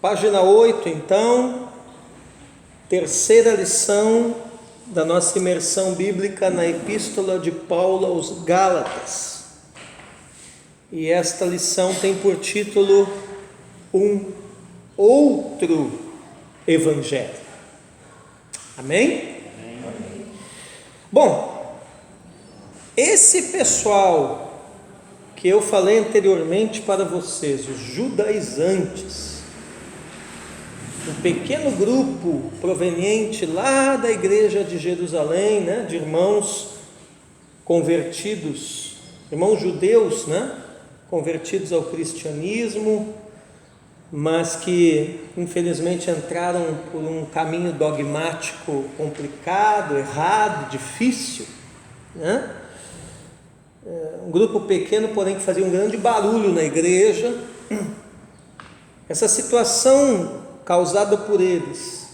Página 8, então, terceira lição da nossa imersão bíblica na Epístola de Paulo aos Gálatas. E esta lição tem por título Um Outro Evangelho. Amém? Amém. Bom, esse pessoal que eu falei anteriormente para vocês, os judaizantes, um pequeno grupo proveniente lá da igreja de Jerusalém, de irmãos convertidos, irmãos judeus, convertidos ao cristianismo, mas que infelizmente entraram por um caminho dogmático complicado, errado, difícil, um grupo pequeno, porém que fazia um grande barulho na igreja. Essa situação causada por eles,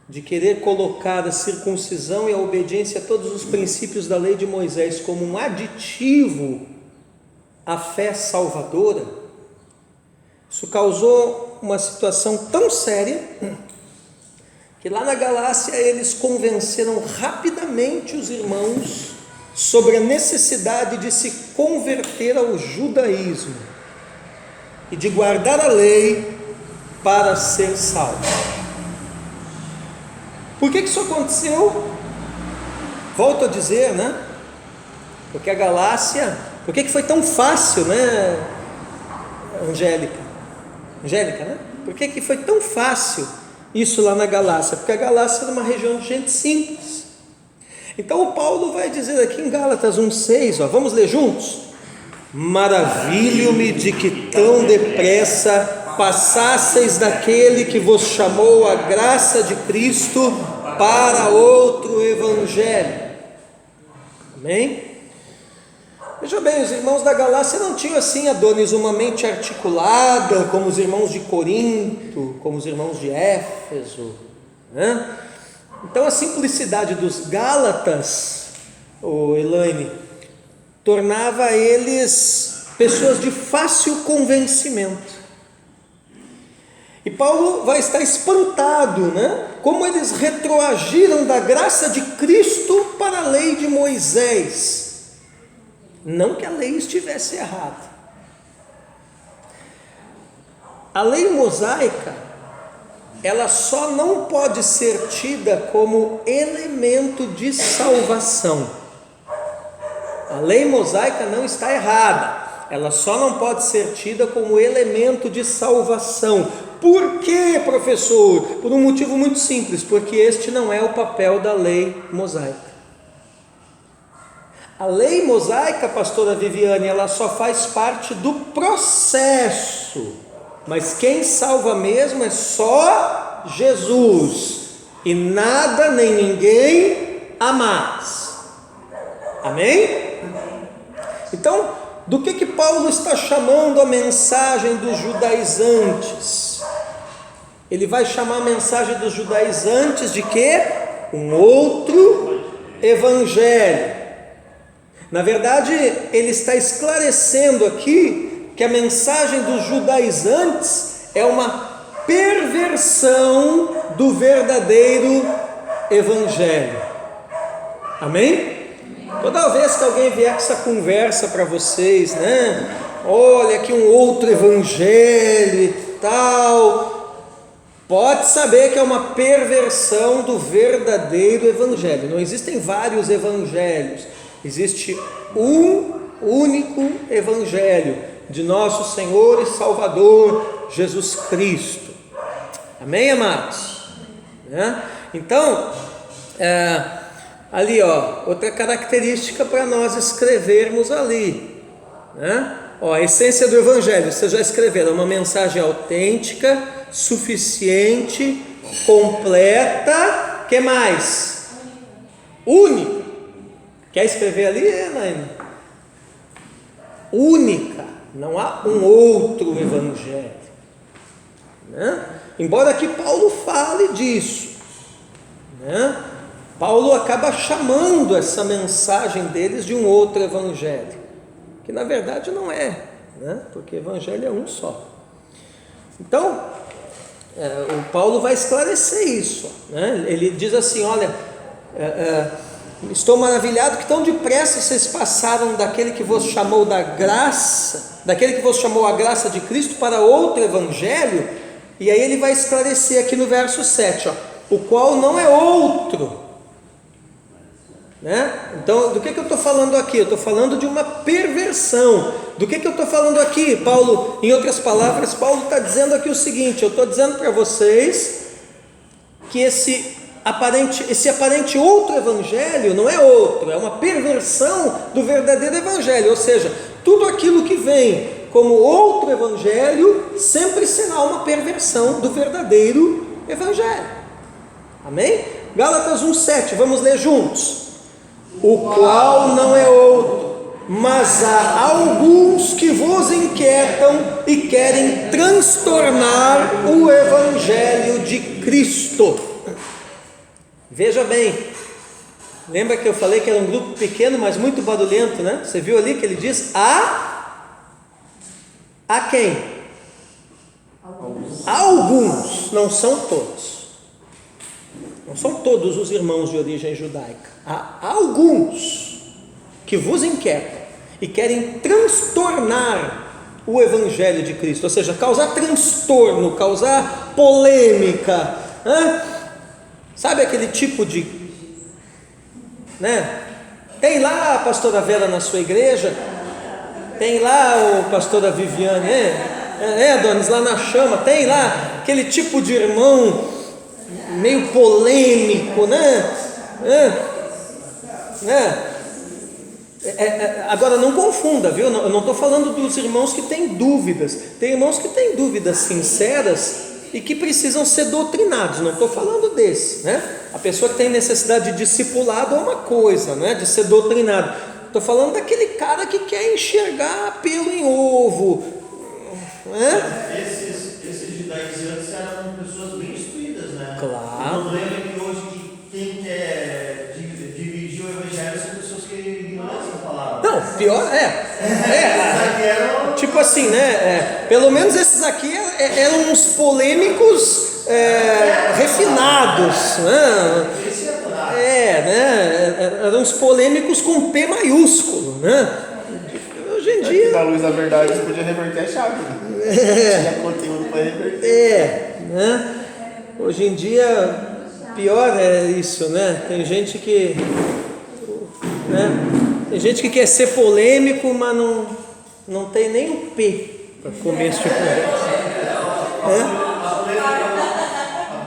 de querer colocar a circuncisão e a obediência a todos os princípios da lei de Moisés como um aditivo à fé salvadora, isso causou uma situação tão séria, que lá na Galácia eles convenceram rapidamente os irmãos sobre a necessidade de se converter ao judaísmo e de guardar a lei para ser salvo. Por que isso aconteceu? Volto a dizer, porque a Galácia, por que foi tão fácil, Angélica, por que foi tão fácil isso lá na Galácia? Porque a Galácia era uma região de gente simples. Então o Paulo vai dizer aqui em Gálatas 1,6, vamos ler juntos? Maravilho-me de que tão depressa passasseis daquele que vos chamou a graça de Cristo para outro evangelho. Amém? Veja bem, os irmãos da Galácia não tinham assim, Adonis, uma mente articulada como os irmãos de Corinto, como os irmãos de Éfeso, Então a simplicidade dos Gálatas, Elaine, tornava eles pessoas de fácil convencimento. E Paulo vai estar espantado, como eles retroagiram da graça de Cristo para a lei de Moisés. Não que a lei estivesse errada. A lei mosaica, ela só não pode ser tida como elemento de salvação. A lei mosaica não está errada, ela só não pode ser tida como elemento de salvação. Por quê, professor? Por um motivo muito simples, porque este não é o papel da lei mosaica. A lei mosaica, pastora Viviane, ela só faz parte do processo, mas quem salva mesmo é só Jesus, e nada nem ninguém a mais. Amém? Então, do que Paulo está chamando a mensagem dos judaizantes? Ele vai chamar a mensagem dos judaizantes de quê? Um outro evangelho. Na verdade, ele está esclarecendo aqui que a mensagem dos judaizantes é uma perversão do verdadeiro evangelho. Amém? Toda vez que alguém vier com essa conversa para vocês, olha aqui um outro evangelho e tal, pode saber que é uma perversão do verdadeiro evangelho. Não existem vários evangelhos, existe um único evangelho de nosso Senhor e Salvador Jesus Cristo. Amém, amados? Então, ali, outra característica para nós escrevermos ali, a essência do evangelho, vocês já escreveram, uma mensagem autêntica, suficiente, completa, que mais? Única. Quer escrever ali, Elaine? Única, não há um outro evangelho, embora aqui Paulo fale disso, Paulo acaba chamando essa mensagem deles de um outro evangelho, que na verdade não é, porque evangelho é um só. Então, O Paulo vai esclarecer isso, né? Ele diz assim: olha, estou maravilhado que tão depressa vocês passaram daquele que vos chamou da graça, daquele que vos chamou a graça de Cristo para outro evangelho. E aí ele vai esclarecer aqui no verso 7, o qual não é outro, né? Então, do que eu estou falando aqui? Eu estou falando de uma perversão. Do que eu estou falando aqui? Paulo, em outras palavras, Paulo está dizendo aqui o seguinte: eu estou dizendo para vocês que esse aparente outro evangelho não é outro, é uma perversão do verdadeiro evangelho. Ou seja, tudo aquilo que vem como outro evangelho sempre será uma perversão do verdadeiro evangelho. Amém? Gálatas 1,7, vamos ler juntos. O qual não é outro, mas há alguns que vos inquietam e querem transtornar o evangelho de Cristo. Veja bem, lembra que eu falei que era um grupo pequeno, mas muito barulhento, né? Você viu ali que ele diz a quem? Alguns, não são todos. Não são todos os irmãos de origem judaica. Há alguns que vos inquietam e querem transtornar o evangelho de Cristo, ou seja, causar transtorno, causar polêmica, né? Sabe aquele tipo de, né? Tem lá a pastora Vera na sua igreja, tem lá o pastora Viviane, Donis, lá na Chama, tem lá aquele tipo de irmão meio polêmico, né? Agora não confunda, viu? Eu não estou falando dos irmãos que têm dúvidas. Tem irmãos que têm dúvidas sinceras e que precisam ser doutrinados. Não estou falando desse, né? A pessoa que tem necessidade de discipulado é uma coisa, né? De ser doutrinado. Estou falando daquele cara que quer enxergar pelo em ovo, né? Esses judaizantes eram pessoas bem instruídas, né? Claro. O problema é que hoje quem quer dividir o evangelho são pessoas que ignoram essa palavra. Não, pior tipo assim, né? Pelo menos esses aqui eram uns polêmicos refinados, né? Eram uns polêmicos com P maiúsculo, né? Hoje em dia, da luz da verdade você podia reverter a chave. Tinha conteúdo para reverter. né? Hoje em dia, pior é isso, né? Tem gente que, né? Tem gente que quer ser polêmico, mas não tem nem o P para começo de conversa. A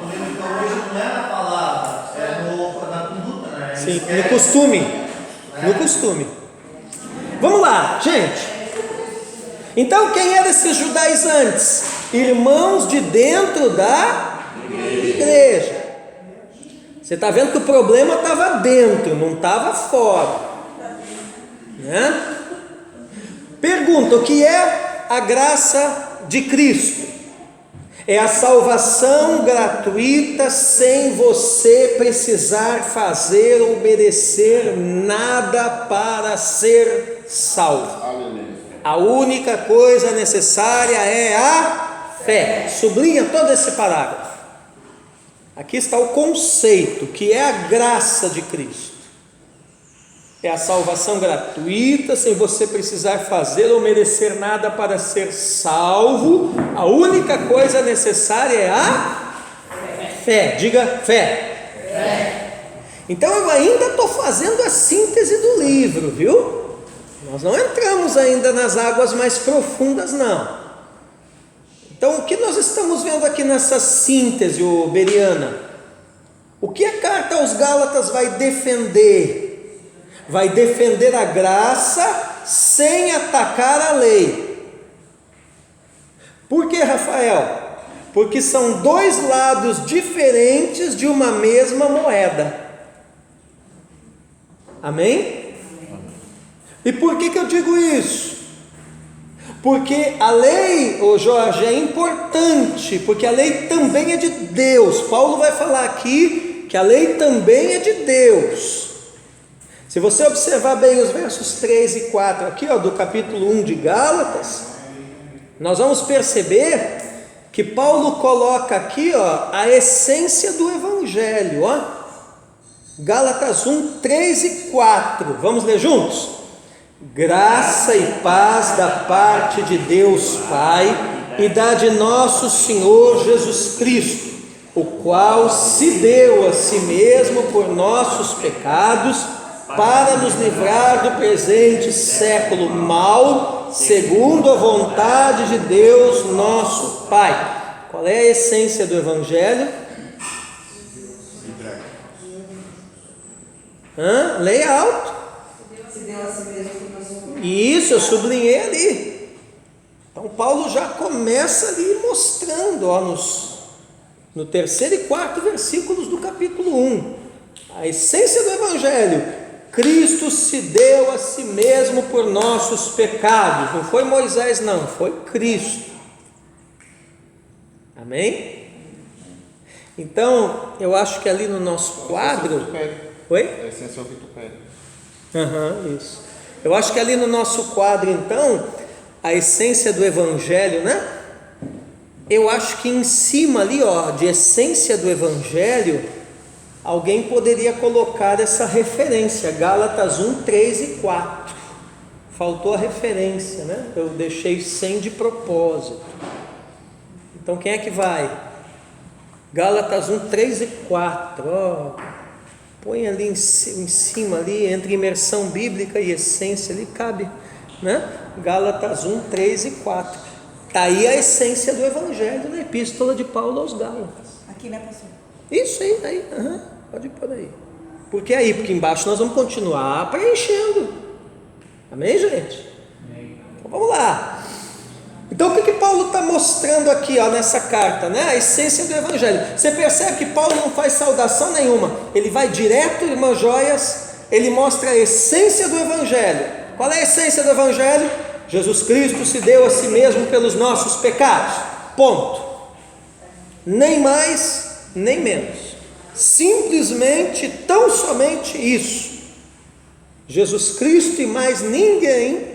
polêmica hoje não é na palavra, é na conduta, né? Sim, no costume. Vamos lá, gente. Então, quem eram esses judaizantes? Irmãos de dentro da igreja. Você está vendo que o problema estava dentro, não estava fora, né? Pergunta: o que é a graça de Cristo? É a salvação gratuita sem você precisar fazer ou merecer nada para ser salvo. A única coisa necessária é a fé. Sublinha todo esse parágrafo. Aqui está o conceito, que é a graça de Cristo. É a salvação gratuita, sem você precisar fazer ou merecer nada para ser salvo. A única coisa necessária é a fé. Diga fé. Então eu ainda estou fazendo a síntese do livro, viu? Nós não entramos ainda nas águas mais profundas, não. Então o que nós estamos vendo aqui nessa síntese, Beriana? O que a carta aos Gálatas vai defender? Vai defender a graça sem atacar a lei. Por que, Rafael? Porque são dois lados diferentes de uma mesma moeda. Amém? E por que eu digo isso? Porque a lei, Jorge, é importante, porque a lei também é de Deus. Paulo vai falar aqui que a lei também é de Deus. Se você observar bem os versos 3 e 4 aqui, do capítulo 1 de Gálatas, nós vamos perceber que Paulo coloca aqui, ó, a essência do Evangelho, ó. Gálatas 1, 3 e 4. Vamos ler juntos? Graça e paz da parte de Deus Pai e da de nosso Senhor Jesus Cristo, o qual se deu a si mesmo por nossos pecados, para nos livrar do presente século mau, segundo a vontade de Deus nosso Pai. Qual é a essência do Evangelho? Leia alto. Se deu a si mesmo por nosso. Isso, eu sublinhei ali. Então Paulo já começa ali mostrando, ó, no 3º e 4º versículos do capítulo 1, a essência do Evangelho. Cristo se deu a si mesmo por nossos pecados. Não foi Moisés, não, foi Cristo. Amém? Então, eu acho que ali no nosso quadro... Oi? A essência é o vitupério. Isso. Eu acho que ali no nosso quadro, então, a essência do Evangelho, né? Eu acho que em cima ali, ó, de essência do Evangelho, alguém poderia colocar essa referência, Gálatas 1, 3 e 4. Faltou a referência, né? Eu deixei sem de propósito. Então quem é que vai? Gálatas 1, 3 e 4. Ó, põe ali em cima, ali, entre imersão bíblica e essência, ali cabe, né? Gálatas 1, 3 e 4. Está aí a essência do Evangelho na Epístola de Paulo aos Gálatas. Aqui, né, pastor? Isso aí, pode ir por aí. Por que aí? Porque embaixo nós vamos continuar preenchendo. Amém, gente? Amém. Então vamos lá. Então o que Paulo está mostrando aqui, ó, nessa carta, né? A essência do Evangelho. Você percebe que Paulo não faz saudação nenhuma. Ele vai direto, irmã Joias, ele mostra a essência do Evangelho. Qual é a essência do Evangelho? Jesus Cristo se deu a si mesmo pelos nossos pecados. Ponto. Nem mais, nem menos. Simplesmente, tão somente isso. Jesus Cristo e mais ninguém.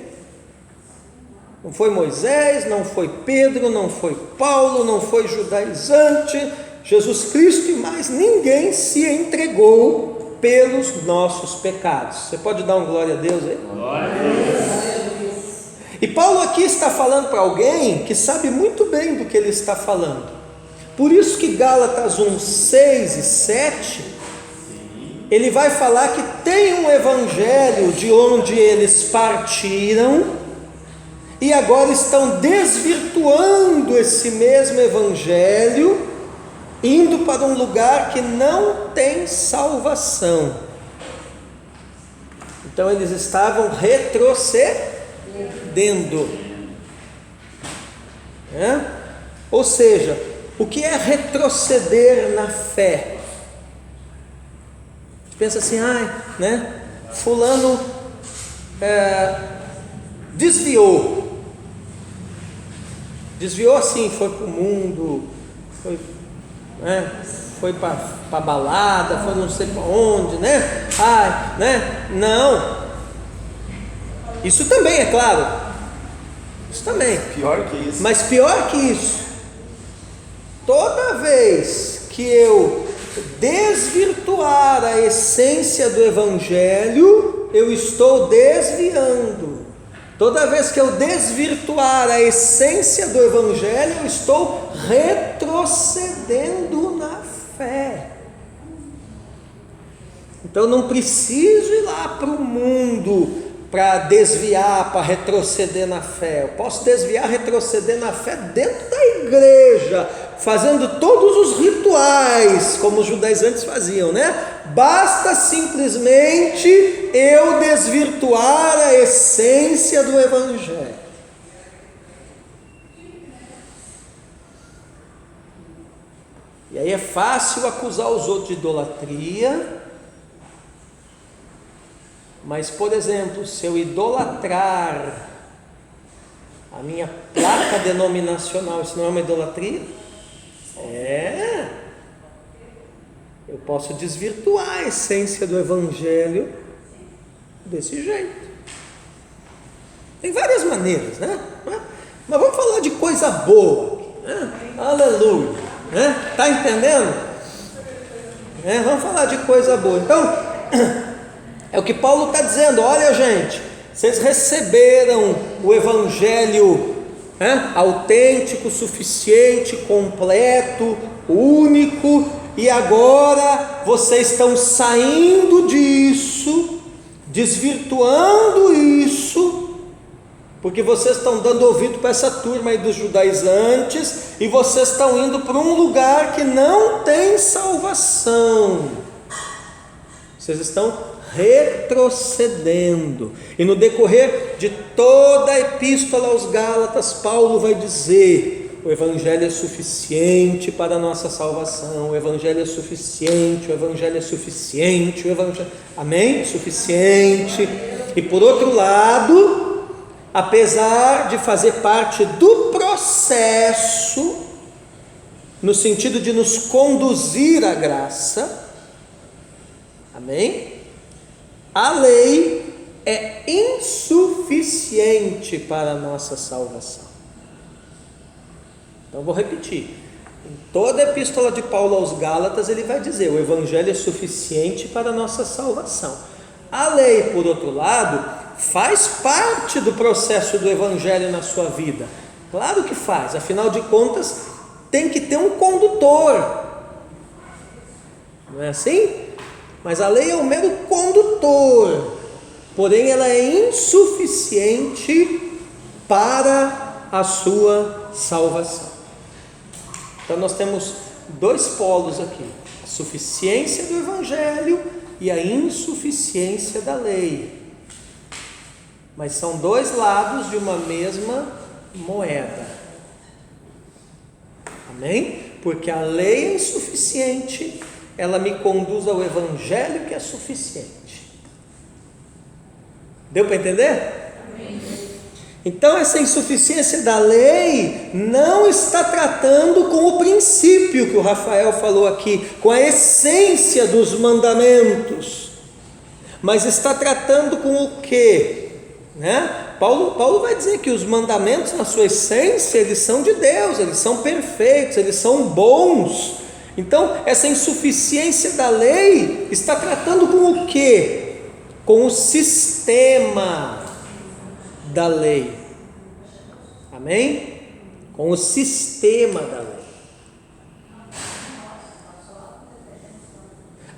Não foi Moisés, não foi Pedro, não foi Paulo, não foi judaizante. Jesus Cristo e mais ninguém se entregou pelos nossos pecados. Você pode dar um glória a Deus aí? Glória a Deus. E Paulo aqui está falando para alguém que sabe muito bem do que ele está falando. Por isso que Gálatas 1, 6 e 7, ele vai falar que tem um evangelho de onde eles partiram e agora estão desvirtuando esse mesmo evangelho, indo para um lugar que não tem salvação. Então eles estavam retrocedendo. Ou seja, o que é retroceder na fé? A gente pensa assim, né? Fulano desviou assim, foi para o mundo, foi para balada, foi não sei para onde, né? Não. Isso também é claro. Isso também. Pior que isso. Mas pior que isso, toda vez que eu desvirtuar a essência do Evangelho, eu estou desviando. Toda vez que eu desvirtuar a essência do Evangelho, eu estou retrocedendo na fé. Então eu não preciso ir lá para o mundo para desviar, para retroceder na fé. Eu posso desviar, retroceder na fé dentro da igreja, fazendo todos os rituais, como os judaizantes faziam, né? Basta simplesmente eu desvirtuar a essência do Evangelho. E aí é fácil acusar os outros de idolatria. Mas, por exemplo, se eu idolatrar a minha placa denominacional, isso não é uma idolatria? Eu posso desvirtuar a essência do Evangelho desse jeito. Tem várias maneiras, né? Mas vamos falar de coisa boa, né? Aleluia, né? Tá entendendo? Vamos falar de coisa boa. Então, é o que Paulo está dizendo. Olha, gente, vocês receberam o evangelho autêntico, suficiente, completo, único, e agora vocês estão saindo disso, desvirtuando isso, porque vocês estão dando ouvido para essa turma aí dos judaizantes, e vocês estão indo para um lugar que não tem salvação. Vocês estão retrocedendo. E no decorrer de toda a epístola aos Gálatas, Paulo vai dizer: o evangelho é suficiente para a nossa salvação, o evangelho é suficiente, o evangelho é suficiente, o evangelho, amém? Suficiente. E por outro lado, apesar de fazer parte do processo, no sentido de nos conduzir à graça, amém? A lei é insuficiente para a nossa salvação. Então vou repetir. Em toda a epístola de Paulo aos Gálatas, ele vai dizer: o evangelho é suficiente para a nossa salvação. A lei, por outro lado, faz parte do processo do evangelho na sua vida. Claro que faz, afinal de contas, tem que ter um condutor. Não é assim? Mas a lei é um mero condutor, porém ela é insuficiente para a sua salvação. Então nós temos dois polos aqui: a suficiência do evangelho e a insuficiência da lei. Mas são dois lados de uma mesma moeda. Amém? Porque a lei é insuficiente, ela me conduz ao evangelho que é suficiente. Deu para entender? Então essa insuficiência da lei não está tratando com o princípio que o Rafael falou aqui, com a essência dos mandamentos, mas está tratando com o quê? Paulo vai dizer que os mandamentos, na sua essência, eles são de Deus, eles são perfeitos, eles são bons. Então essa insuficiência da lei está tratando com o quê? Com o sistema da lei. Amém? Com o sistema da lei.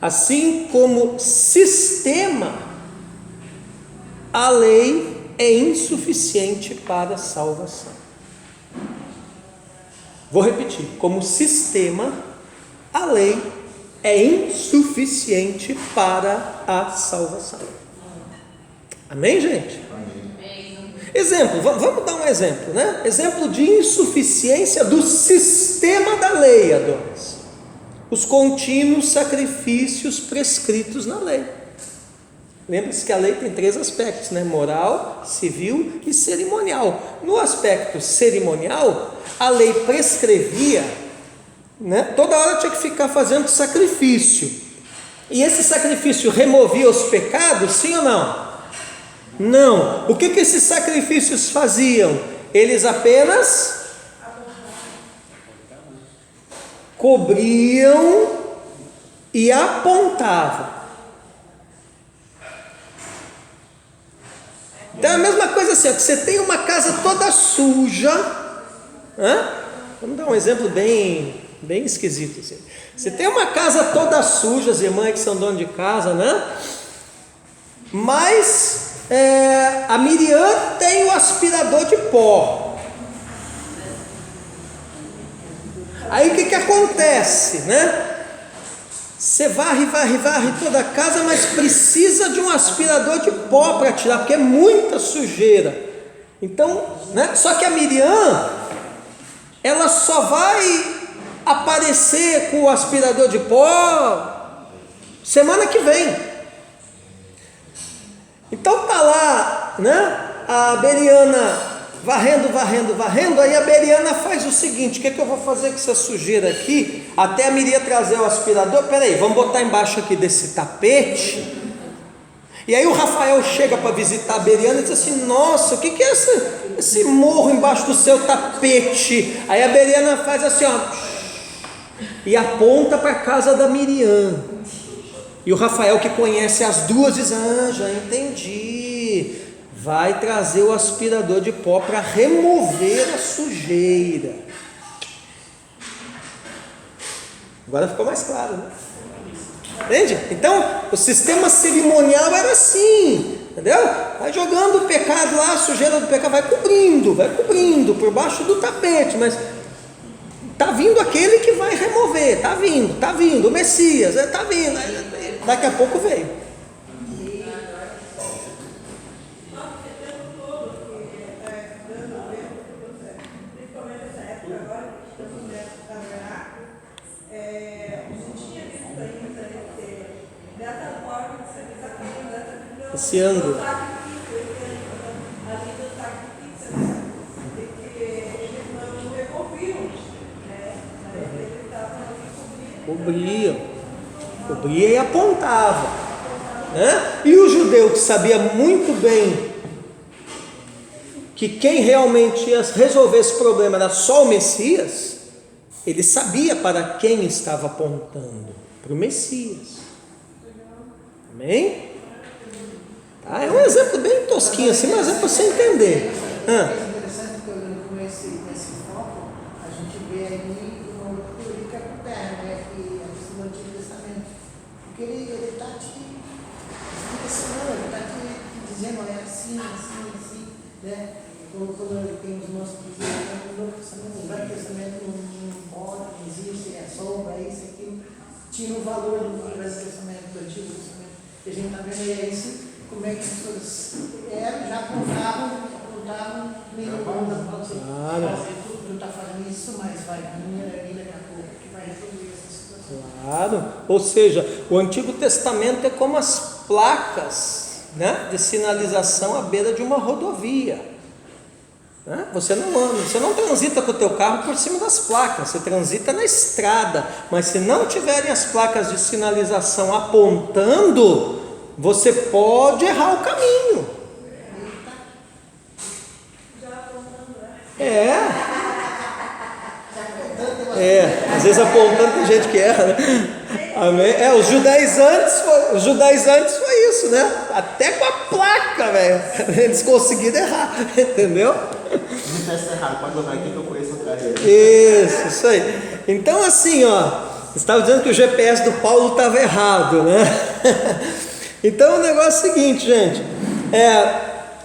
Assim como sistema, a lei é insuficiente para a salvação. Vou repetir: como sistema, a lei é insuficiente para a salvação. Amém, gente? Exemplo, vamos dar um exemplo, né? Exemplo de insuficiência do sistema da lei, Adonis. Os contínuos sacrifícios prescritos na lei. Lembre-se que a lei tem três aspectos, né? Moral, civil e cerimonial. No aspecto cerimonial, a lei prescrevia, né? Toda hora tinha que ficar fazendo sacrifício. E esse sacrifício removia os pecados, sim ou não? Não. O que esses sacrifícios faziam? Eles apenas cobriam e apontavam. Então é a mesma coisa assim, que você tem uma casa toda suja, vamos dar um exemplo bem esquisito assim. Você tem uma casa toda suja, as irmãs que são donas de casa, né? Mas a Miriam tem o aspirador de pó. Aí o que acontece, né? Você varre toda a casa, mas precisa de um aspirador de pó para tirar, porque é muita sujeira. Então, né? Só que a Miriam, ela só vai aparecer com o aspirador de pó semana que vem. Então tá lá, né? A Beriana varrendo, aí a Beriana faz o seguinte: o que eu vou fazer com essa sujeira aqui, até a Miriam trazer o aspirador? Peraí, vamos botar embaixo aqui desse tapete, E aí o Rafael chega para visitar a Beriana e diz assim: nossa, o que é esse morro embaixo do seu tapete? Aí a Beriana faz assim, ó, e aponta para a casa da Miriam. E o Rafael, que conhece as duas, diz: ah, já entendi, vai trazer o aspirador de pó para remover a sujeira. Agora ficou mais claro, né? Entende? Então, o sistema cerimonial era assim, entendeu? Vai jogando o pecado lá, a sujeira do pecado, vai cobrindo por baixo do tapete, mas está vindo aquele que vai remover, está vindo, o Messias, está vindo, daqui a pouco veio. Esse ângulo. Cobria e apontava, né? E o judeu, que sabia muito bem que quem realmente ia resolver esse problema era só o Messias, ele sabia para quem estava apontando, para o Messias. Amém? Tá? É um exemplo bem tosquinho assim, mas é para você entender. É interessante que olhando com esse foco, a gente vê aí uma outra que por terra, né? Que é do Antigo Testamento. Porque ele está te ensinando, ele está te dizendo, é assim, né? Quando tem os nossos no Novo Testamento, no Velho Testamento não pode, não existe, é sombra, é isso, aquilo. Tinha o valor do Velho Testamento, do Antigo Testamento. E a gente está vendo aí isso. Como é que as coisas eram, já apontavam meio mundo, assim, tu está fazendo isso, mas vai vir daqui a pouco, que vai resolver essa situação. Claro, ou seja, o Antigo Testamento é como as placas, né, de sinalização à beira de uma rodovia. Né? Você não transita com o teu carro por cima das placas, você transita na estrada, mas se não tiverem as placas de sinalização apontando, você pode errar o caminho. Às vezes apontando tem gente que erra, né? Amém? Os judaizantes foi isso, né? Até com a placa, velho, eles conseguiram errar, entendeu? Se testa errado, pode botar aqui que eu conheço o cara. Isso aí. Então assim, ó, você estava dizendo que o GPS do Paulo estava errado, né? Então o negócio é o seguinte, gente,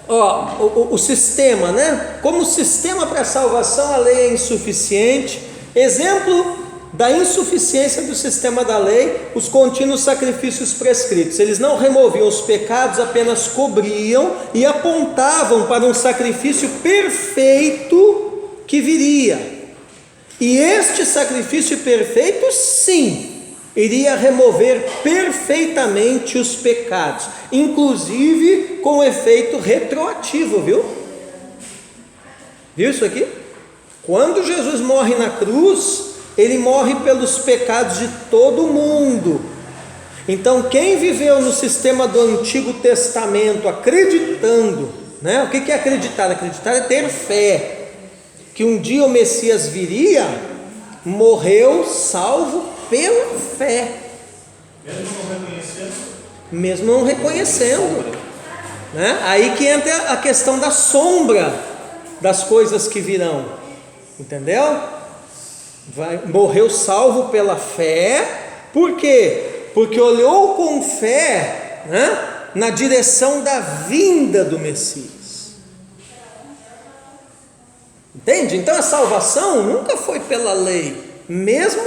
o sistema, né? Como sistema para a salvação, a lei é insuficiente. Exemplo da insuficiência do sistema da lei, os contínuos sacrifícios prescritos. Eles não removiam os pecados, apenas cobriam e apontavam para um sacrifício perfeito que viria. E este sacrifício perfeito, sim, iria remover perfeitamente os pecados, inclusive com efeito retroativo, viu? Viu isso aqui? Quando Jesus morre na cruz, ele morre pelos pecados de todo mundo. Então quem viveu no sistema do Antigo Testamento acreditando, né? O que é acreditar? Acreditar é ter fé que um dia o Messias viria, morreu salvo pela fé, mesmo não reconhecendo, né? Aí que entra a questão da sombra das coisas que virão, entendeu? Morreu salvo pela fé. Por quê? Porque olhou com fé, né, na direção da vinda do Messias. Entende? Então a salvação nunca foi pela lei, mesmo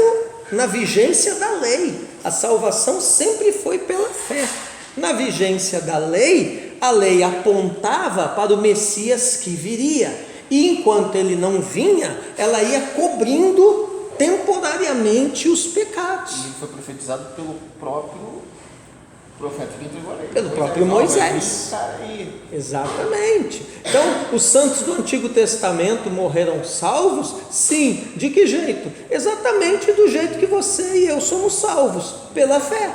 na vigência da lei, a salvação sempre foi pela fé. Na vigência da lei, a lei apontava para o Messias que viria, e enquanto ele não vinha, ela ia cobrindo temporariamente os pecados. E foi profetizado pelo próprio profeta que entregou a lei. Pelo próprio Moisés. Exatamente. Então, os santos do Antigo Testamento morreram salvos? Sim. De que jeito? Exatamente do jeito que você e eu somos salvos, pela fé.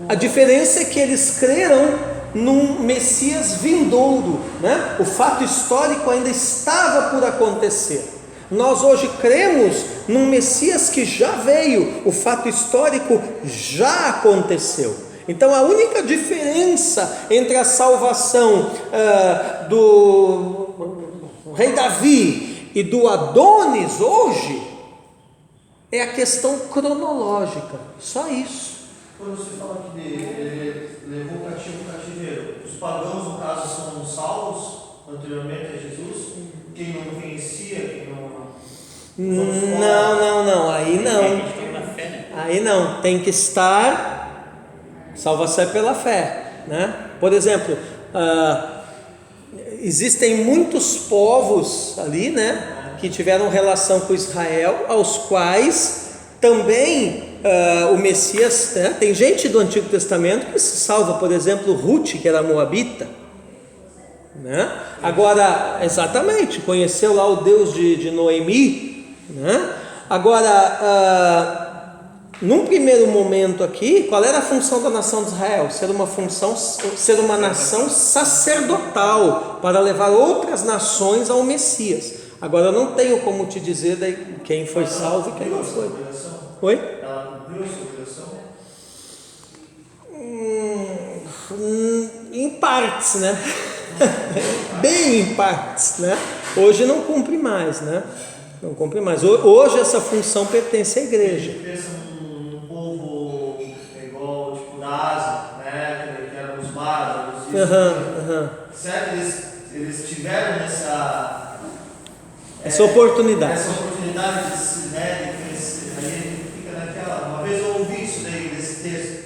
A diferença é que eles creram num Messias vindouro, né? O fato histórico ainda estava por acontecer. Nós hoje cremos num Messias que já veio, o fato histórico já aconteceu. Então a única diferença entre a salvação do rei Davi e do Adonis hoje é a questão cronológica, só isso. Quando você fala que ele levou o cativo o cativeiro, os pagãos, no caso, são salvos anteriormente a Jesus? Quem não conhecia, quem não... Não, aí não. Aí não, tem que estar, salvação é pela fé, né? Por exemplo, existem muitos povos ali, né, que tiveram relação com Israel, aos quais também o Messias, né, tem gente do Antigo Testamento que se salva, por exemplo, Ruth, que era moabita, né? Agora, exatamente, conheceu lá o Deus de Noemi, né? Agora, num primeiro momento aqui, qual era a função da nação de Israel? Ser uma nação sacerdotal para levar outras nações ao Messias. Agora eu não tenho como te dizer quem foi salvo e quem não foi. Oi? Ela cumpriu a sua obrigação? Em partes, né? Bem em partes, né? Hoje não cumpre mais, né? Não cumpre mais. Hoje essa função pertence à igreja. A gente pensa num povo igual, tipo, da Ásia, né? Que eram os bárbaros. Certo? Eles tiveram essa oportunidade. Essa oportunidade de se, né, de crescer. Aí a gente fica naquela. Uma vez eu ouvi isso daí, desse texto.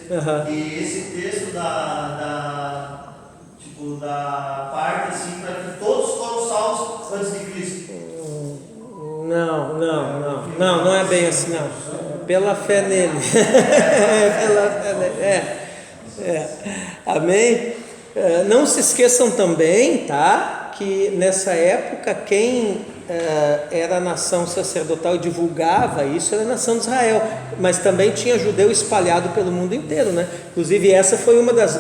E esse texto da parte assim, para que todos foram salvos antes de Cristo. Não é bem assim, não. É pela fé nele. Pela fé nele. Amém? Não se esqueçam também, tá? Que nessa época quem era a nação sacerdotal e divulgava isso era a nação de Israel, mas também tinha judeu espalhado pelo mundo inteiro, né? Inclusive essa foi uma das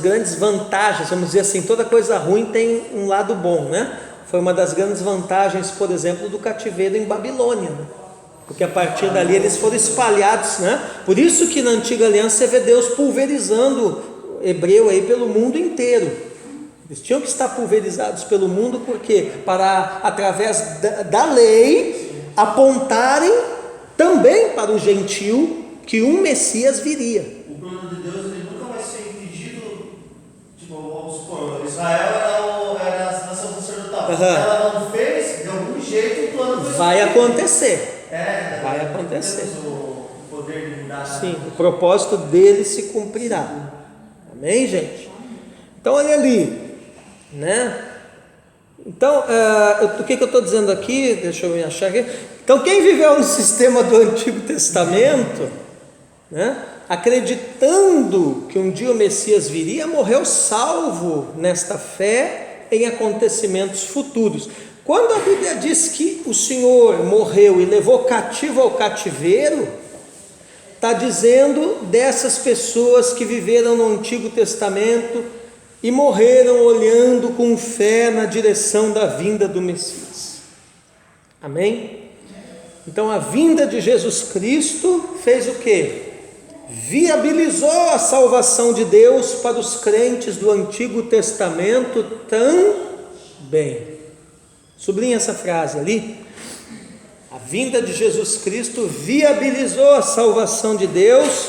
grandes vantagens, vamos dizer assim, toda coisa ruim tem um lado bom, né? Foi uma das grandes vantagens, por exemplo, do cativeiro em Babilônia, né? Porque a partir dali eles foram espalhados, né? Por isso que na antiga aliança você vê Deus pulverizando hebreu aí pelo mundo inteiro. Eles tinham que estar pulverizados pelo mundo, porque para, através da lei, apontarem também para o gentil que um Messias viria. O plano de Deus ele nunca vai ser impedido. Tipo, vamos supor, Israel era a nação sacerdotal. Ela não fez, de algum jeito o plano vai acontecer. Vai acontecer. O poder de mudar. Sim, o propósito dele se cumprirá. Amém, gente? Então, olha ali, né? Então, o que eu estou dizendo aqui? Deixa eu me achar aqui. Então, quem viveu no sistema do Antigo Testamento, né, acreditando que um dia o Messias viria, morreu salvo nesta fé em acontecimentos futuros. Quando a Bíblia diz que o Senhor morreu e levou cativo ao cativeiro, está dizendo dessas pessoas que viveram no Antigo Testamento e morreram olhando com fé na direção da vinda do Messias. Amém? Então a vinda de Jesus Cristo fez o quê? Viabilizou a salvação de Deus para os crentes do Antigo Testamento também. Sublinha essa frase ali. A vinda de Jesus Cristo viabilizou a salvação de Deus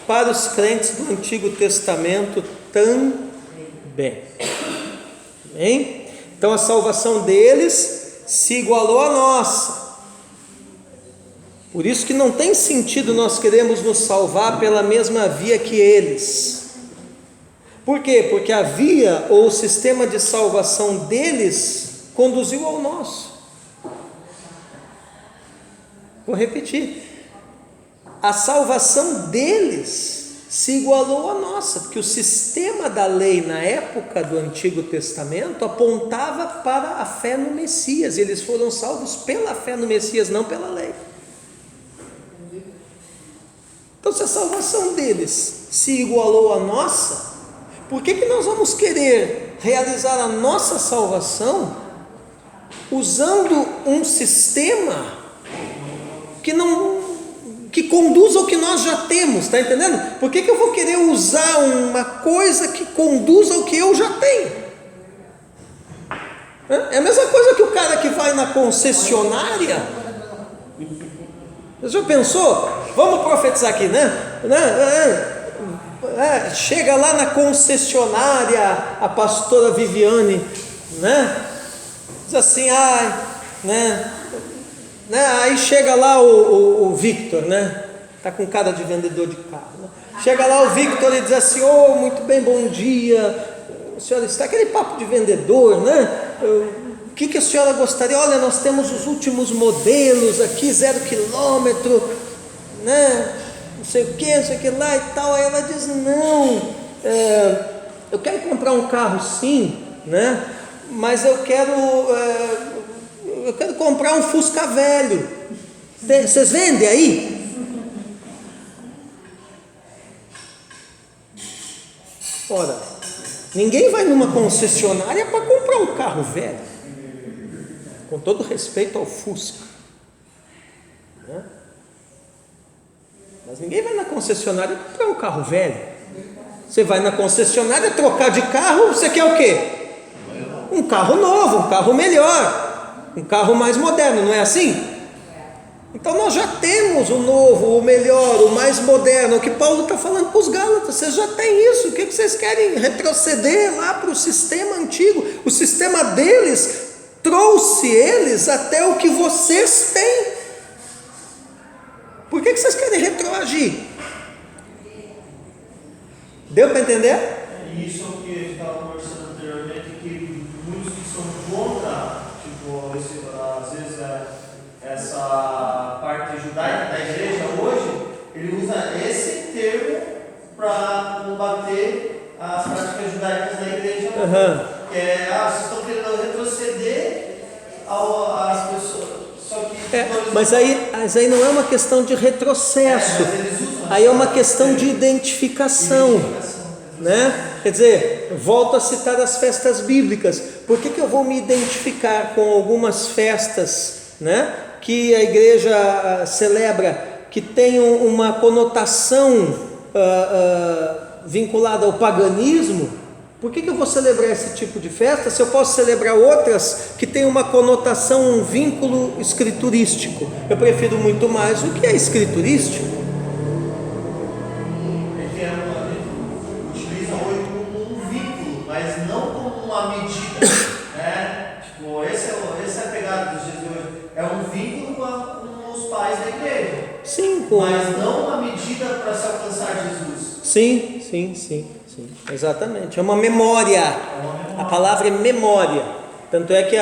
para os crentes do Antigo Testamento também. Amém? Então a salvação deles se igualou à nossa. Por isso que não tem sentido nós queremos nos salvar pela mesma via que eles. Por quê? Porque a via ou o sistema de salvação deles conduziu ao nosso. Vou repetir. A salvação deles se igualou à nossa, porque o sistema da lei na época do Antigo Testamento apontava para a fé no Messias. Eles foram salvos pela fé no Messias, não pela lei. Então, se a salvação deles se igualou à nossa, por que nós vamos querer realizar a nossa salvação usando um sistema que conduz ao que nós já temos, está entendendo? Por que eu vou querer usar uma coisa que conduz ao que eu já tenho? É a mesma coisa que o cara que vai na concessionária. Você já pensou? Vamos profetizar aqui, né? Chega lá na concessionária a pastora Viviane, né? Diz assim, aí chega lá o Victor, né? Tá com cara de vendedor de carro, né? Chega lá o Victor e diz assim, muito bem, bom dia, a senhora está aquele papo de vendedor, né? O que a senhora gostaria? Olha, nós temos os últimos modelos aqui, 0 quilômetro, né? Não sei o que, não sei o que lá e tal. Aí ela diz, não, eu quero comprar um carro sim, né? Mas eu quero comprar um Fusca velho. Vocês vendem aí? Ora, ninguém vai numa concessionária para comprar um carro velho, com todo respeito ao Fusca, né? Mas ninguém vai na concessionária comprar um carro velho. Você vai na concessionária trocar de carro, você quer o quê? Um carro novo, um carro melhor, um carro mais moderno, não é assim? Então nós já temos o novo, o melhor, o mais moderno. O que Paulo está falando para os Gálatas, vocês já têm isso. O que vocês querem? Retroceder lá para o sistema antigo? O sistema deles trouxe eles até o que vocês têm. Por que vocês querem retroagir? Deu para entender? Isso é o que a gente estava conversando anteriormente, que muitos que são contra, às vezes essa parte judaica da igreja hoje, ele usa esse termo para combater as práticas judaicas da igreja. Vocês estão querendo retroceder às pessoas. Mas aí não é uma questão de retrocesso, aí é uma questão de identificação, né? Quer dizer, volto a citar as festas bíblicas. Por que eu vou me identificar com algumas festas, né, que a igreja celebra, que tem uma conotação vinculada ao paganismo? Por que eu vou celebrar esse tipo de festa se eu posso celebrar outras que têm uma conotação, um vínculo escriturístico? Eu prefiro muito mais o que é escriturístico. Utiliza hoje como um vínculo, mas não como uma medida, né? Essa é a pegada dos dias de hoje. É um vínculo com os pais da igreja. Sim, mas não uma medida para se alcançar Jesus. Sim, exatamente. É uma memória. A palavra é memória. Tanto é que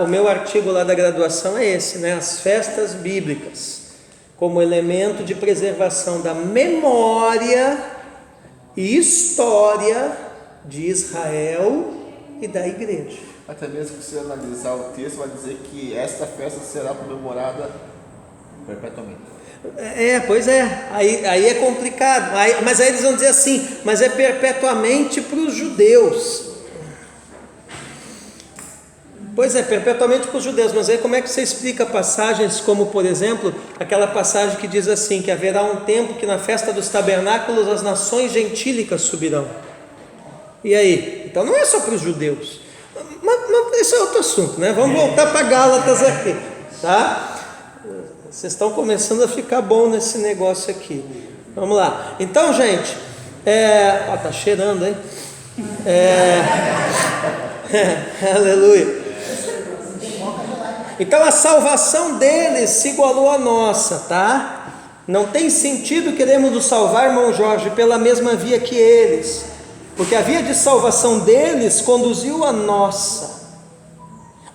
o meu artigo lá da graduação é esse, né? As festas bíblicas como elemento de preservação da memória e história de Israel e da igreja. Até mesmo que você analisar o texto, vai dizer que esta festa será comemorada perpetuamente. Pois é, aí é complicado, mas aí eles vão dizer assim, mas é perpetuamente para os judeus. Pois é, perpetuamente para os judeus, mas aí como é que você explica passagens como, por exemplo, aquela passagem que diz assim, que haverá um tempo que na festa dos tabernáculos as nações gentílicas subirão. E aí? Então não é só para os judeus, mas isso é outro assunto, né? Vamos voltar para Gálatas aqui, tá? Vocês estão começando a ficar bom nesse negócio aqui. Vamos lá. Então, gente, tá cheirando, hein? Aleluia. Então a salvação deles se igualou à nossa, tá? Não tem sentido queremos nos salvar, irmão Jorge, pela mesma via que eles, porque a via de salvação deles conduziu a nossa,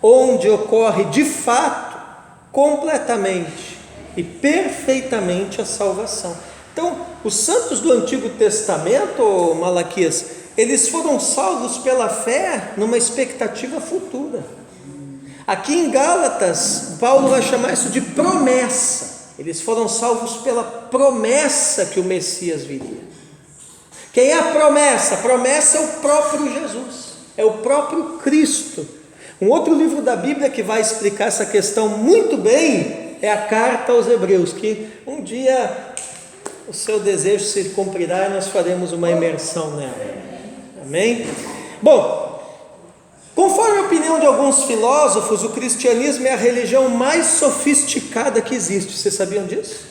onde ocorre de fato, completamente e perfeitamente a salvação. Então, os santos do Antigo Testamento, Malaquias, eles foram salvos pela fé numa expectativa futura. Aqui em Gálatas, Paulo vai chamar isso de promessa. Eles foram salvos pela promessa que o Messias viria. Quem é a promessa? A promessa é o próprio Jesus, é o próprio Cristo. Um outro livro da Bíblia que vai explicar essa questão muito bem é a Carta aos Hebreus, que um dia o seu desejo se cumprirá e nós faremos uma imersão nela. Amém? Bom, conforme a opinião de alguns filósofos, o cristianismo é a religião mais sofisticada que existe. Vocês sabiam disso?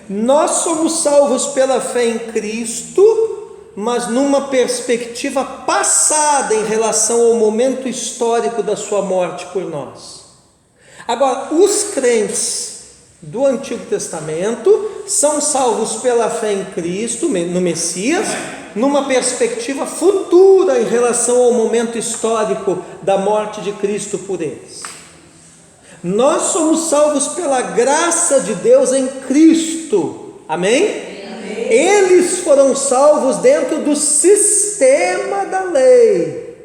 Nós somos salvos pela fé em Cristo, mas numa perspectiva passada em relação ao momento histórico da sua morte por nós. Agora, os crentes do Antigo Testamento são salvos pela fé em Cristo, no Messias, numa perspectiva futura em relação ao momento histórico da morte de Cristo por eles. Nós somos salvos pela graça de Deus em Cristo, amém? Eles foram salvos dentro do sistema da lei,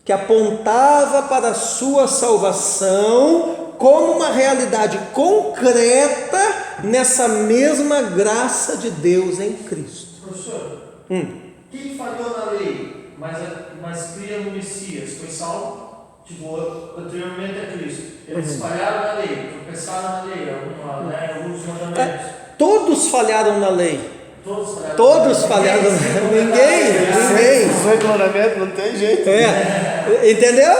que apontava para a sua salvação como uma realidade concreta nessa mesma graça de Deus em Cristo. Professor, quem falhou na lei, mas cria no Messias, foi salvo? Tipo, anteriormente a Cristo. Eles falharam na lei, tropeçaram na lei, alguns mandamentos. Todos falharam na lei. Todos falharam. Ninguém. 18 mandamentos, não tem jeito. Entendeu?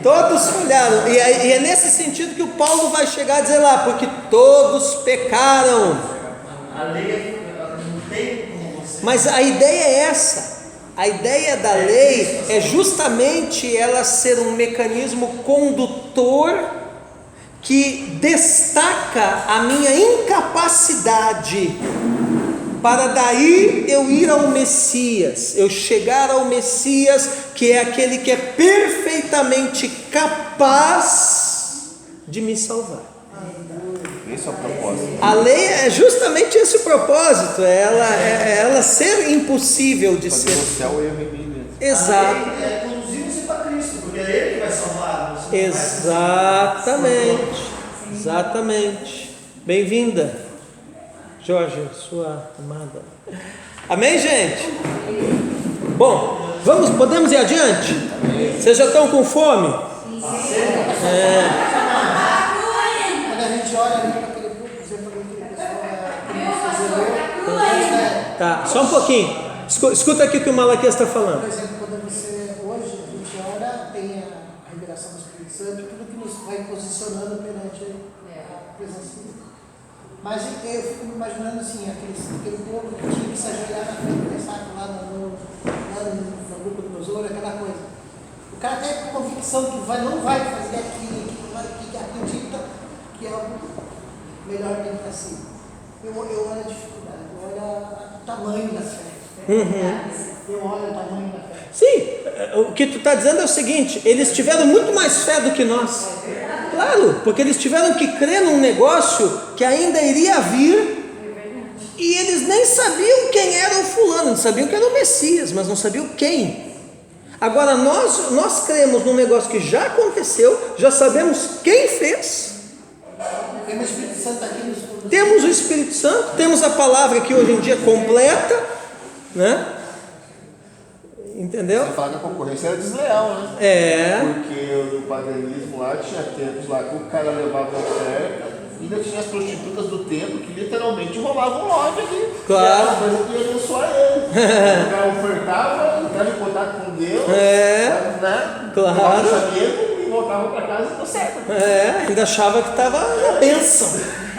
Todos falharam. E é nesse sentido que o Paulo vai chegar a dizer lá, porque todos pecaram. A lei não tem como você. Mas a ideia é essa. A ideia da lei é justamente ela ser um mecanismo condutor que destaca a minha incapacidade para daí eu ir ao Messias, eu chegar ao Messias, que é aquele que é perfeitamente capaz de me salvar. Esse é o propósito. A lei é justamente esse o propósito, ela ser impossível de Fazer ser. o céu e eu em mim mesmo. Exato. É conduzir você para Cristo, porque é Ele que vai salvar. Exatamente. Bem-vinda, Jorge, sua amada. Amém, gente? Bom, podemos ir adiante? Vocês já estão com fome? Quando a gente olha ali para aquele grupo, você falou que Tá, só um pouquinho. Escuta aqui o que o Malaquias está falando. por exemplo, quando você, hoje, a gente ora, tem a revelação do Espírito Santo, tudo que nos vai posicionando perante a presença de Deus. Mas eu fico me imaginando assim, aquele povo que tinha que se ajoelhar na frente do saco lá no grupo do Mesouro, aquela coisa. O cara tem a convicção que não vai fazer aquilo, que acredita que é algo melhor dentro para si. Eu olho a dificuldade, eu olho o tamanho da fé. Eu olho o tamanho da fé. Sim, o que tu está dizendo é o seguinte: eles tiveram muito mais fé do que nós. Claro, porque eles tiveram que crer num negócio que ainda iria vir, e eles nem sabiam quem era o fulano, eles sabiam que era o Messias, mas não sabiam quem. Agora nós cremos num negócio que já aconteceu, já sabemos quem fez. Temos o Espírito Santo aqui nos Temos o Espírito Santo, temos a palavra que hoje em dia é completa, né? Entendeu? Você fala que a concorrência era desleal, né? Porque no paganismo lá tinha templos lá que o cara levava a oferta, ainda tinha as prostitutas do templo que literalmente rolavam loja ali. Claro. Era uma coisa que ia abençoar ele. O cara ofertava, entrava em contato com Deus, né? Claro. Levava o chamego e voltava para casa e deu certo. Ainda achava que estava na bênção.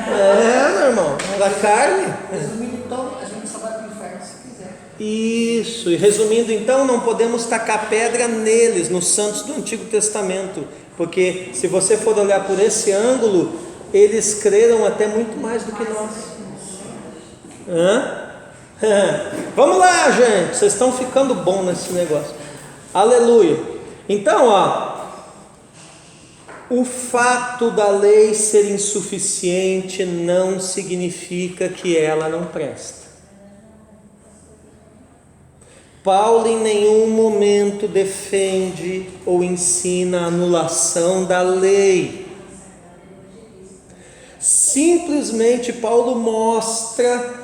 Meu irmão, era carne. Resumindo, então, a gente só vai para o inferno se quiser. Isso, e resumindo então, não podemos tacar pedra neles, nos santos do Antigo Testamento, porque se você for olhar por esse ângulo, eles creram até muito mais do que nós. Vamos lá, gente, vocês estão ficando bom nesse negócio. Aleluia. Então, o fato da lei ser insuficiente não significa que ela não presta. Paulo em nenhum momento defende ou ensina a anulação da lei. simplesmente Paulo mostra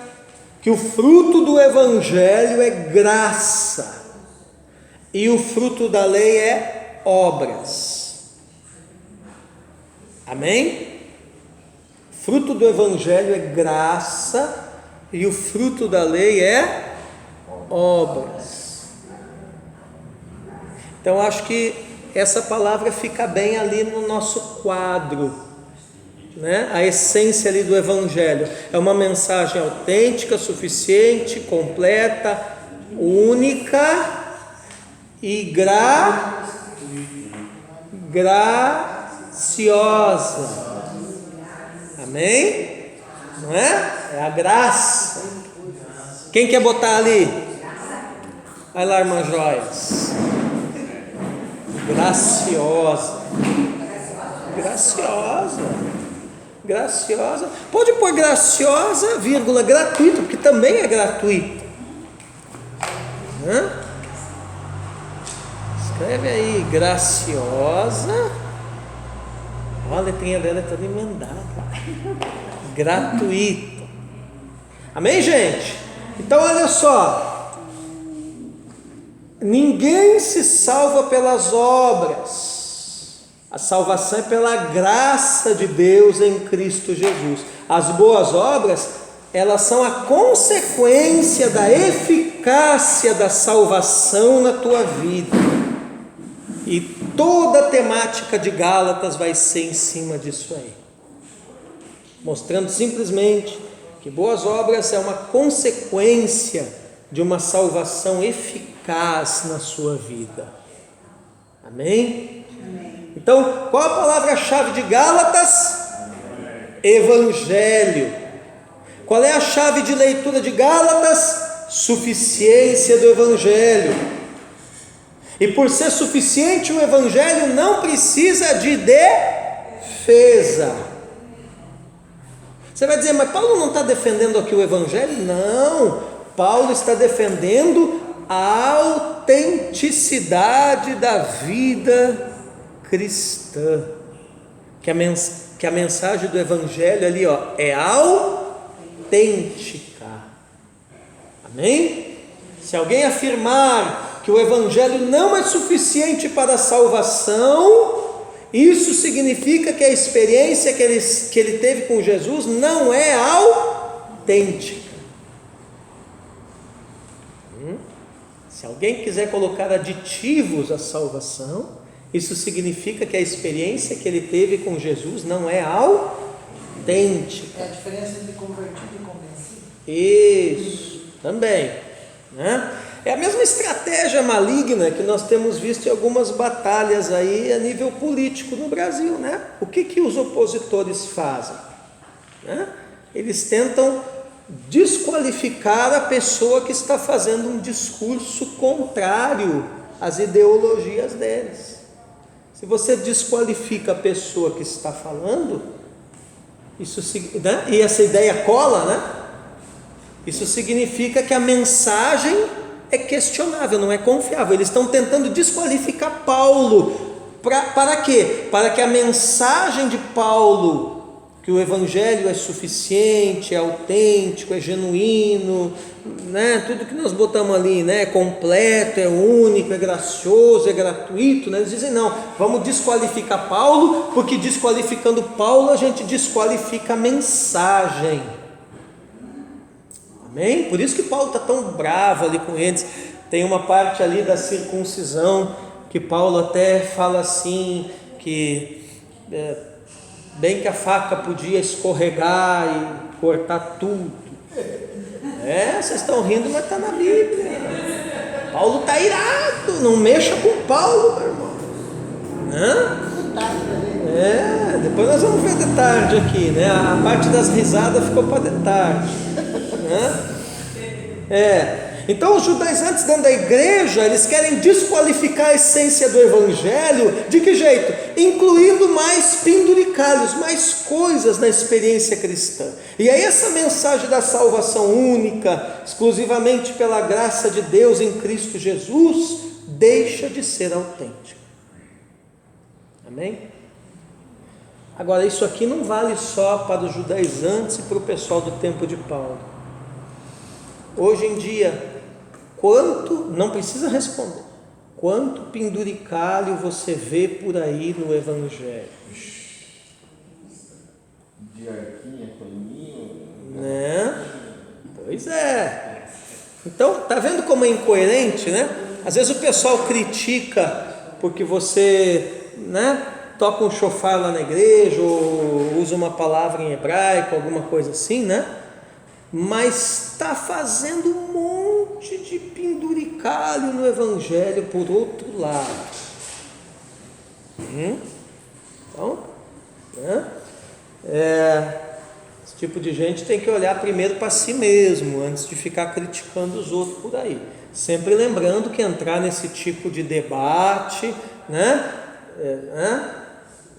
que o fruto do Evangelho é graça e o fruto da lei é obras. Amém? O fruto do Evangelho é graça e o fruto da lei é obras. Então acho que essa palavra fica bem ali no nosso quadro, né? A essência ali do Evangelho é uma mensagem autêntica, suficiente, completa, única e graciosa. Amém? Não é? É a graça. Quem quer botar ali? Vai lá, irmã Joyce. Graciosa. Graciosa. Pode pôr graciosa, vírgula, gratuito, porque também é gratuito. Escreve aí, graciosa. Olha, a letrinha dela é toda emendada. Gratuito. Amém, gente? Então, olha só. Ninguém se salva pelas obras. A salvação é pela graça de Deus em Cristo Jesus. As boas obras, elas são a consequência da eficácia da salvação na tua vida. E toda a temática de Gálatas vai ser em cima disso aí. Mostrando simplesmente que boas obras é uma consequência de uma salvação eficaz na sua vida. Amém? Então, qual a palavra-chave de Gálatas? Evangelho. Qual é a chave de leitura de Gálatas? Suficiência do Evangelho. E por ser suficiente, o Evangelho não precisa de defesa. Você vai dizer, mas Paulo não está defendendo aqui o Evangelho? Não, Paulo está defendendo a autenticidade da vida cristã, que a mensagem do Evangelho ali, é autêntica. Amém? Se alguém afirmar que o Evangelho não é suficiente para a salvação, isso significa que a experiência que ele teve com Jesus não é autêntica. Se alguém quiser colocar aditivos à salvação, isso significa que a experiência que ele teve com Jesus não é autêntica. É a diferença entre convertido e convencido. Isso, também, né? É a mesma estratégia maligna que nós temos visto em algumas batalhas aí a nível político no Brasil, né? O que os opositores fazem? Né? Eles tentam desqualificar a pessoa que está fazendo um discurso contrário às ideologias deles. Se você desqualifica a pessoa que está falando, isso, né? E essa ideia cola, né? Isso significa que a mensagem é questionável, não é confiável. Eles estão tentando desqualificar Paulo. Para quê? Para que a mensagem de Paulo, que o Evangelho é suficiente, é autêntico, é genuíno, né? Tudo que nós botamos ali, né? É completo, é único, é gracioso, é gratuito, né? Eles dizem, não, vamos desqualificar Paulo, porque desqualificando Paulo a gente desqualifica a mensagem. Amém? Por isso que Paulo está tão bravo ali com eles. Tem uma parte ali da circuncisão que Paulo até fala assim, que bem que a faca podia escorregar e cortar tudo. Vocês estão rindo, mas está na Bíblia. Paulo está irado, não mexa com Paulo, meu irmão. Depois nós vamos ver de tarde aqui, né? A parte das risadas ficou para de tarde. Então os judaizantes dentro da igreja, eles querem desqualificar a essência do Evangelho. De que jeito? Incluindo mais penduricalhos, mais coisas na experiência cristã. E aí essa mensagem da salvação única, exclusivamente pela graça de Deus em Cristo Jesus, deixa de ser autêntica. Amém? Agora, isso aqui não vale só para os judaizantes e para o pessoal do tempo de Paulo. Hoje em dia, não precisa responder, quanto penduricalho você vê por aí no Evangelho? De arquinha, paninho. Né? Pois é. Então, tá vendo como é incoerente, né? Às vezes o pessoal critica porque você, né, toca um chofar lá na igreja ou usa uma palavra em hebraico, alguma coisa assim, né? Mas está fazendo um monte de penduricalho no Evangelho por outro lado. Então, né? Esse tipo de gente tem que olhar primeiro para si mesmo antes de ficar criticando os outros por aí. Sempre lembrando que entrar nesse tipo de debate, né,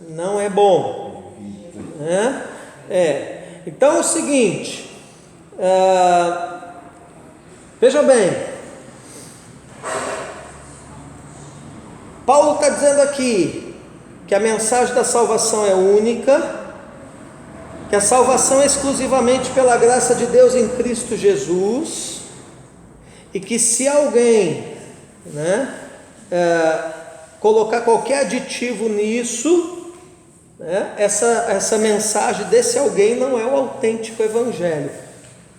não é bom. Né? Então é o seguinte, veja bem, Paulo está dizendo aqui que a mensagem da salvação é única, que a salvação é exclusivamente pela graça de Deus em Cristo Jesus, e que se alguém, né, colocar qualquer aditivo nisso, né, essa mensagem desse alguém não é o autêntico evangelho.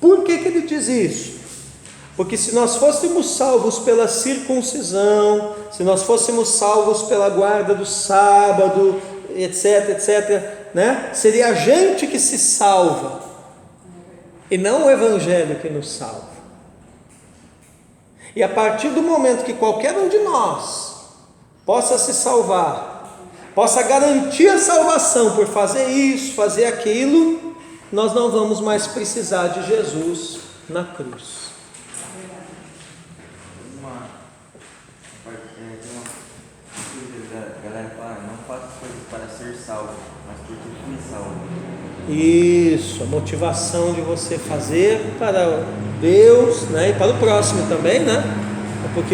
Por que ele diz isso? Porque se nós fôssemos salvos pela circuncisão, se nós fôssemos salvos pela guarda do sábado, etc, né, seria a gente que se salva e não o evangelho que nos salva. E a partir do momento que qualquer um de nós possa se salvar, possa garantir a salvação por fazer isso, fazer aquilo, nós não vamos mais precisar de Jesus na cruz. A galera fala, não faço coisas para ser salvo, mas porque fui salvo. Isso, a motivação de você fazer para Deus, né, e para o próximo também, né? É porque